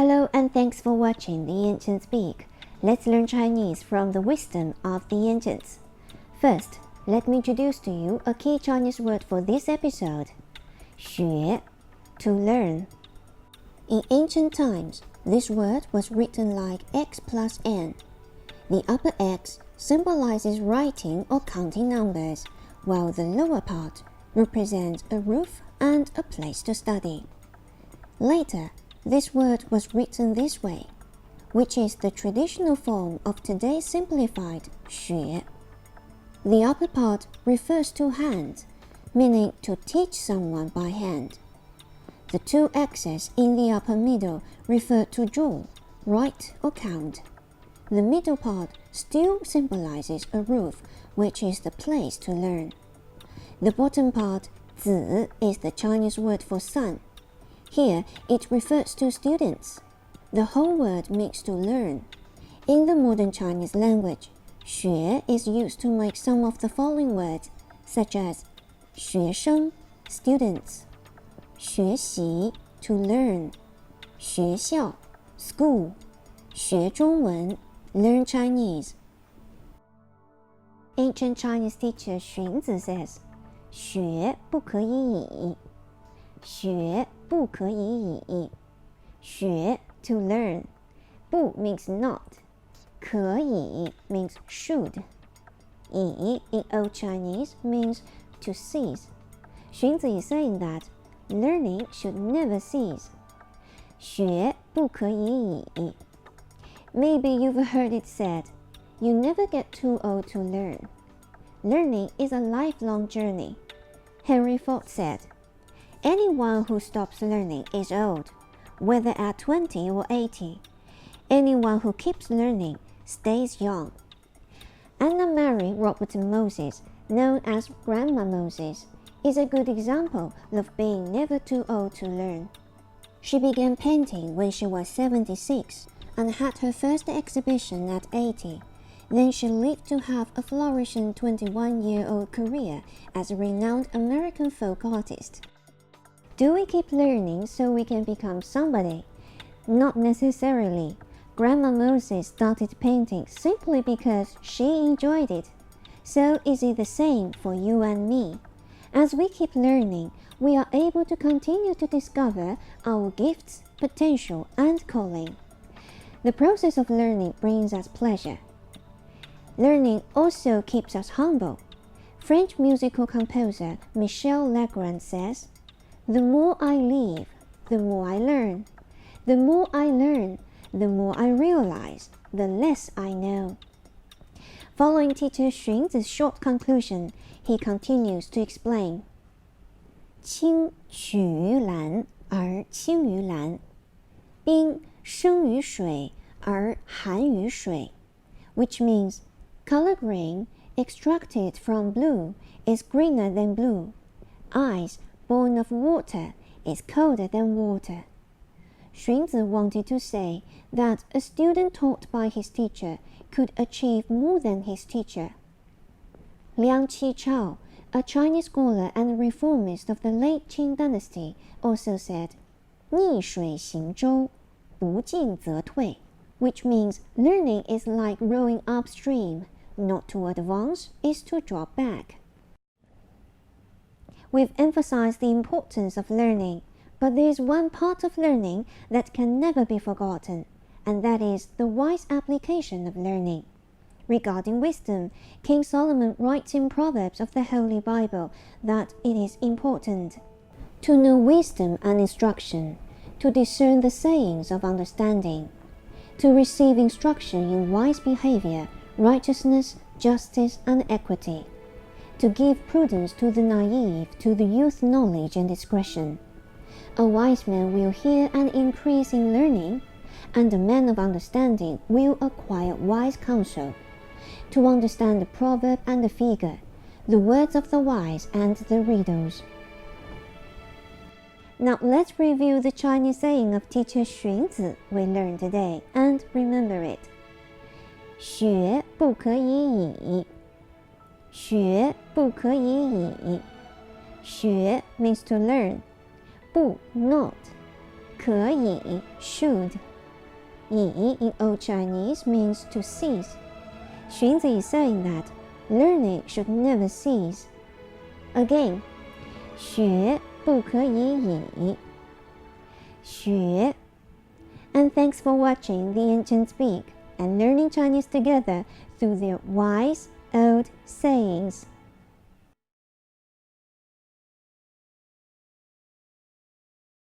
Hello and thanks for watching the Ancients Speak. Let's learn Chinese from the wisdom of the ancients. First, let me introduce to you a key Chinese word for this episode. 学, to learn. In ancient times, this word was written like x plus n. The upper x symbolizes writing or counting numbers, while the lower part represents a roof and a place to study. Later, this word was written this way, which is the traditional form of today's simplified 学. The upper part refers to hand, meaning to teach someone by hand. The two X's in the upper middle refer to draw, write or count. The middle part still symbolizes a roof, which is the place to learn. The bottom part, 子, is the Chinese word for son. Here, it refers to students. The whole word means to learn. In the modern Chinese language, 学 is used to make some of the following words, such as 学生, students, 学习, to learn, 学校, school, 学中文, learn Chinese. Ancient Chinese teacher Xun Zi says, 学不可以已. 学不可以已. 学 to learn. 不 means not. 可以 means should. 已 in Old Chinese means to cease. Xun Zi is saying that learning should never cease. 学不可以已. Maybe you've heard it said, you never get too old to learn. Learning is a lifelong journey. Henry Ford said, anyone who stops learning is old, whether at 20 or 80. Anyone who keeps learning stays young. Anna Mary Robertson Moses, known as Grandma Moses, is a good example of being never too old to learn. She began painting when she was 76 and had her first exhibition at 80. Then she lived to have a flourishing 21-year-old career as a renowned American folk artist. Do we keep learning so we can become somebody? Not necessarily. Grandma Moses started painting simply because she enjoyed it. So is it the same for you and me? As we keep learning, we are able to continue to discover our gifts, potential, and calling. The process of learning brings us pleasure. Learning also keeps us humble. French musical composer Michel Legrand says, the more I live, the more I learn. The more I learn, the more I realize, the less I know. Following teacher Xun Zi's short conclusion, he continues to explain. 清取于蓝而清于蓝，冰生于水而寒于水, which means color green extracted from blue is greener than blue. Ice born of water is colder than water. Xun Zi wanted to say that a student taught by his teacher could achieve more than his teacher. Liang Qichao, a Chinese scholar and reformist of the late Qing dynasty, also said, 逆水行舟，不进则退, which means learning is like rowing upstream. Not to advance is to drop back. We've emphasized the importance of learning, but there is one part of learning that can never be forgotten, and that is the wise application of learning. Regarding wisdom, King Solomon writes in Proverbs of the Holy Bible that it is important to know wisdom and instruction, to discern the sayings of understanding, to receive instruction in wise behavior, righteousness, justice, and equity, to give prudence to the naive, to the youth knowledge and discretion. A wise man will hear and increase in learning, and a man of understanding will acquire wise counsel. To understand the proverb and the figure, the words of the wise and the riddles. Now let's review the Chinese saying of teacher Xun Zi we learned today and remember it. 学不可以已，学不可以已。学 means to learn. 不 not. 可以 should. yi in Old Chinese means to cease. Xunzi is saying that learning should never cease. Again, 学不可以已，学。And thanks for watching the ancients speak and learning Chinese together through their wise old sayings.